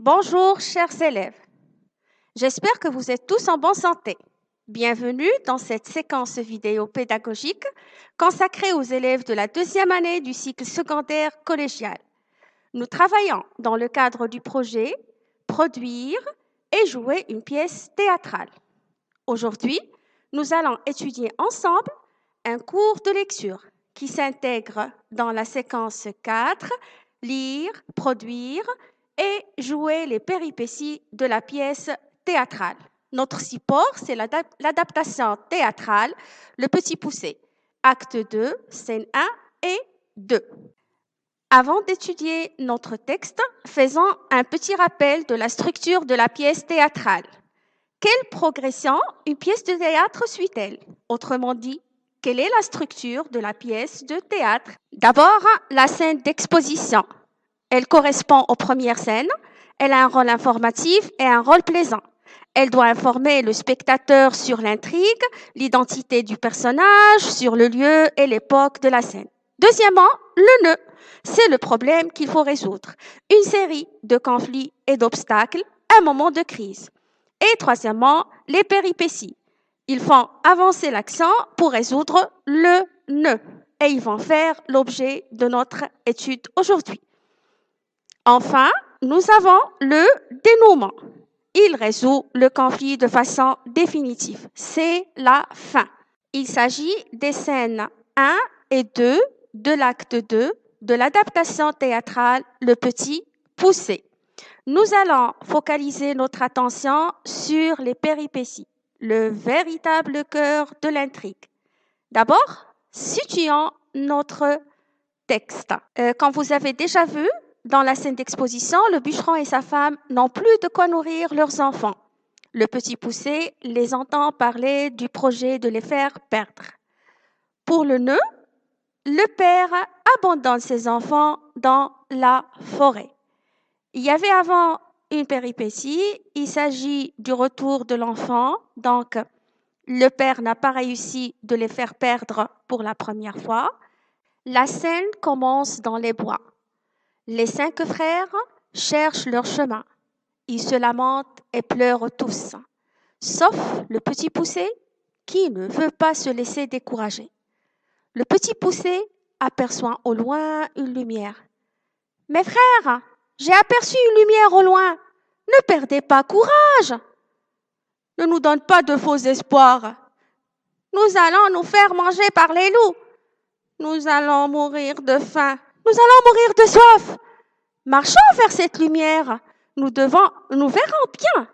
Bonjour, chers élèves. J'espère que vous êtes tous en bonne santé. Bienvenue dans cette séquence vidéo pédagogique consacrée aux élèves de la deuxième année du cycle secondaire collégial. Nous travaillons dans le cadre du projet Produire et jouer une pièce théâtrale. Aujourd'hui, nous allons étudier ensemble un cours de lecture qui s'intègre dans la séquence 4, lire, produire et jouer les péripéties de la pièce théâtrale. Notre support, c'est l'adaptation théâtrale Le Petit Poucet, acte 2, scène 1 et 2. Avant d'étudier notre texte, faisons un petit rappel de la structure de la pièce théâtrale. Quelle progression une pièce de théâtre suit-elle? Autrement dit, quelle est la structure de la pièce de théâtre? D'abord, la scène d'exposition. Elle correspond aux premières scènes. Elle a un rôle informatif et un rôle plaisant. Elle doit informer le spectateur sur l'intrigue, l'identité du personnage, sur le lieu et l'époque de la scène. Deuxièmement, le nœud. C'est le problème qu'il faut résoudre. Une série de conflits et d'obstacles, un moment de crise. Et troisièmement, les péripéties. Ils font avancer l'action pour résoudre le nœud. Et ils vont faire l'objet de notre étude aujourd'hui. Enfin, nous avons le dénouement. Il résout le conflit de façon définitive. C'est la fin. Il s'agit des scènes 1 et 2 de l'acte 2 de l'adaptation théâtrale Le Petit Poucet. Nous allons focaliser notre attention sur les péripéties, le véritable cœur de l'intrigue. D'abord, situons notre texte. Comme vous avez déjà vu, dans la scène d'exposition, le bûcheron et sa femme n'ont plus de quoi nourrir leurs enfants. Le Petit Poucet les entend parler du projet de les faire perdre. Pour le nœud, le père abandonne ses enfants dans la forêt. Il y avait avant une péripétie, il s'agit du retour de l'enfant, donc le père n'a pas réussi de les faire perdre pour la première fois. La scène commence dans les bois. Les 5 frères cherchent leur chemin. Ils se lamentent et pleurent tous, sauf le Petit Poucet qui ne veut pas se laisser décourager. Le Petit Poucet aperçoit au loin une lumière. « Mes frères, j'ai aperçu une lumière au loin. Ne perdez pas courage. Ne nous donne pas de faux espoirs. Nous allons nous faire manger par les loups. Nous allons mourir de faim. Nous allons mourir de soif. Marchons vers cette lumière. Nous verrons bien. »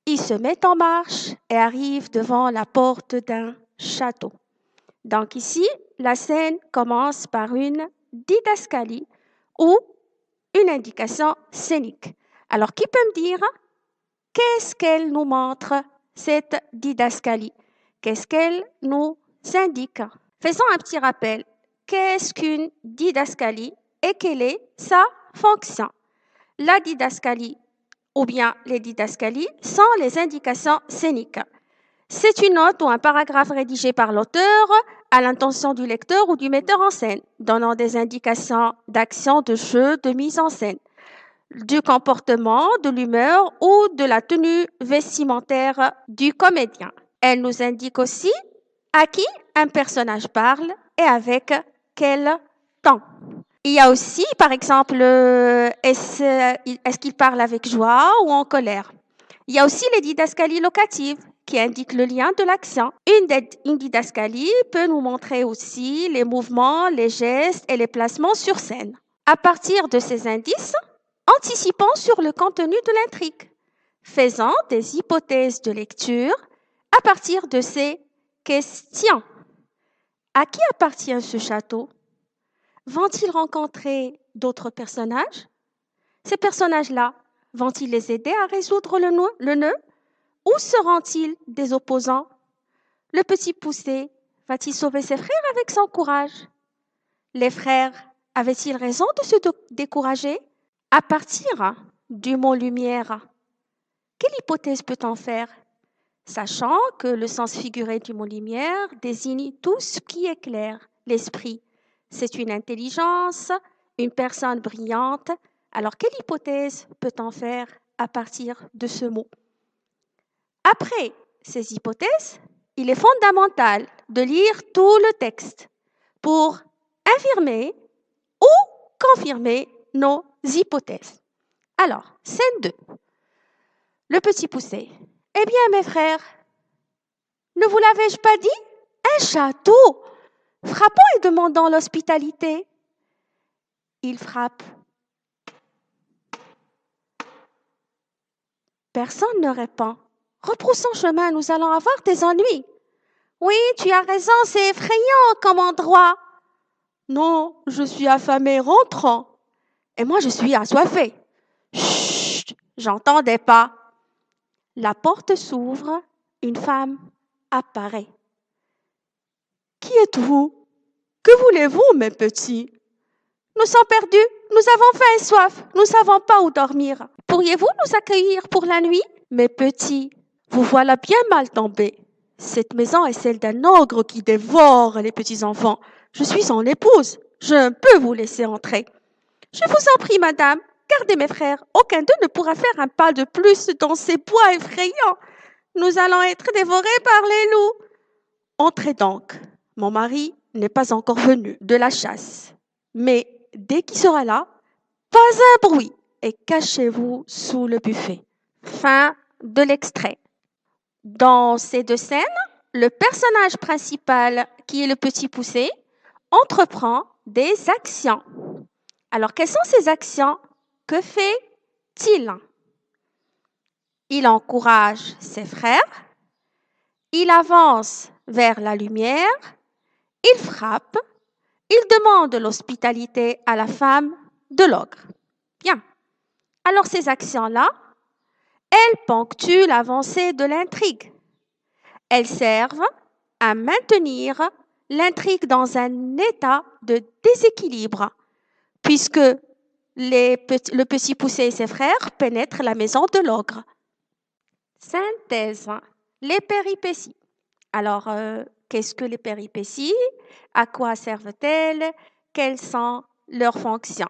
Ils se mettent en marche et arrivent devant la porte d'un château. Donc ici, la scène commence par une didascalie ou une indication scénique. Alors, qui peut me dire qu'est-ce qu'elle nous montre, cette didascalie? Qu'est-ce qu'elle nous indique? Faisons un petit rappel. Qu'est-ce qu'une didascalie et quelle est sa fonction? La didascalie ou bien les didascalies sont les indications scéniques. C'est une note ou un paragraphe rédigé par l'auteur à l'intention du lecteur ou du metteur en scène, donnant des indications d'action, de jeu, de mise en scène, du comportement, de l'humeur ou de la tenue vestimentaire du comédien. Elle nous indique aussi à qui un personnage parle et avec quel temps. Il y a aussi, par exemple, est-ce qu'il parle avec joie ou en colère? Il y a aussi les didascalies locatives qui indiquent le lien de l'action. Une didascalie peut nous montrer aussi les mouvements, les gestes et les placements sur scène. À partir de ces indices, anticipons sur le contenu de l'intrigue, faisant des hypothèses de lecture à partir de ces questions. À qui appartient ce château? Vont-ils rencontrer d'autres personnages? Ces personnages-là, vont-ils les aider à résoudre le nœud? Ou seront-ils des opposants? Le Petit Poucet va-t-il sauver ses frères avec son courage? Les frères avaient-ils raison de se décourager? À partir du mot lumière, quelle hypothèse peut-on faire? Sachant que le sens figuré du mot lumière désigne tout ce qui éclaire l'esprit. C'est une intelligence, une personne brillante, Alors, quelle hypothèse peut-on faire à partir de ce mot? Après ces hypothèses, il est fondamental de lire tout le texte pour affirmer ou confirmer nos hypothèses. Alors, scène 2. Le petit poussé. Eh bien, mes frères, ne vous l'avais-je pas dit? Un château, frappant et demandant l'hospitalité. Il frappe. Personne ne répond. Reproussons chemin, nous allons avoir des ennuis. Oui, tu as raison, c'est effrayant comme endroit. Non, je suis affamé, rentrant. Et moi, je suis assoiffé. Chut, j'entendais pas. La porte s'ouvre, une femme apparaît. Qui êtes-vous? Que voulez-vous, mes petits? Nous sommes perdus, nous avons faim et soif, nous ne savons pas où dormir. Pourriez-vous nous accueillir pour la nuit? Mes petits, vous voilà bien mal tombés. Cette maison est celle d'un ogre qui dévore les petits enfants. Je suis son épouse, je ne peux vous laisser entrer. Je vous en prie, madame, gardez mes frères. Aucun d'eux ne pourra faire un pas de plus dans ces bois effrayants. Nous allons être dévorés par les loups. Entrez donc. Mon mari n'est pas encore venu de la chasse. Mais dès qu'il sera là, pas un bruit et cachez-vous sous le buffet. Fin de l'extrait. Dans ces deux scènes, le personnage principal, qui est le petit poussé, entreprend des actions. Alors, quelles sont ces actions? Que fait-il? Il encourage ses frères, il avance vers la lumière, il frappe, il demande l'hospitalité à la femme de l'ogre. Bien. Alors, ces actions-là, elles ponctuent l'avancée de l'intrigue. Elles servent à maintenir l'intrigue dans un état de déséquilibre, puisque le petit poussé et ses frères pénètrent la maison de l'ogre. Synthèse. Les péripéties. Alors, qu'est-ce que les péripéties? À quoi servent-elles? Quelles sont leurs fonctions?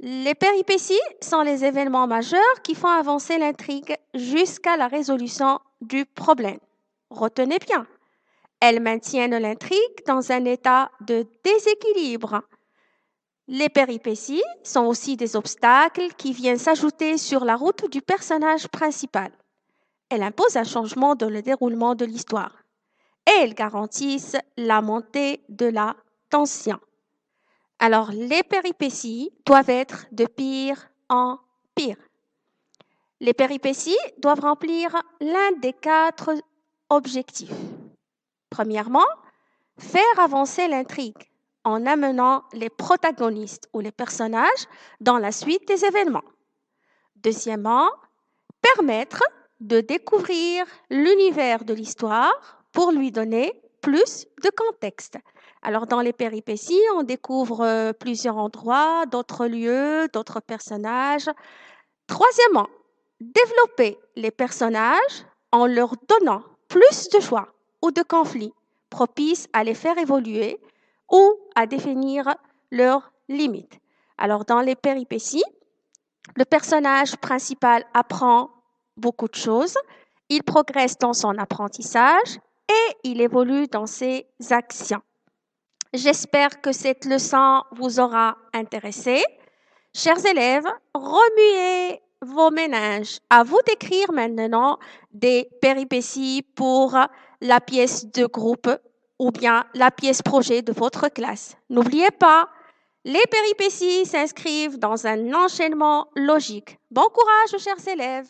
Les péripéties sont les événements majeurs qui font avancer l'intrigue jusqu'à la résolution du problème. Retenez bien, elles maintiennent l'intrigue dans un état de déséquilibre. Les péripéties sont aussi des obstacles qui viennent s'ajouter sur la route du personnage principal. Elles imposent un changement dans le déroulement de l'histoire et elles garantissent la montée de la tension. Alors, les péripéties doivent être de pire en pire. Les péripéties doivent remplir l'un des 4 objectifs. Premièrement, faire avancer l'intrigue en amenant les protagonistes ou les personnages dans la suite des événements. Deuxièmement, permettre de découvrir l'univers de l'histoire pour lui donner plus de contexte. Alors, dans les péripéties, on découvre plusieurs endroits, d'autres lieux, d'autres personnages. Troisièmement, développer les personnages en leur donnant plus de choix ou de conflits propices à les faire évoluer ou à définir leurs limites. Alors, dans les péripéties, le personnage principal apprend beaucoup de choses, il progresse dans son apprentissage et il évolue dans ses actions. J'espère que cette leçon vous aura intéressé. Chers élèves, remuez vos méninges. À vous d'écrire maintenant des péripéties pour la pièce de groupe ou bien la pièce projet de votre classe. N'oubliez pas, les péripéties s'inscrivent dans un enchaînement logique. Bon courage, chers élèves!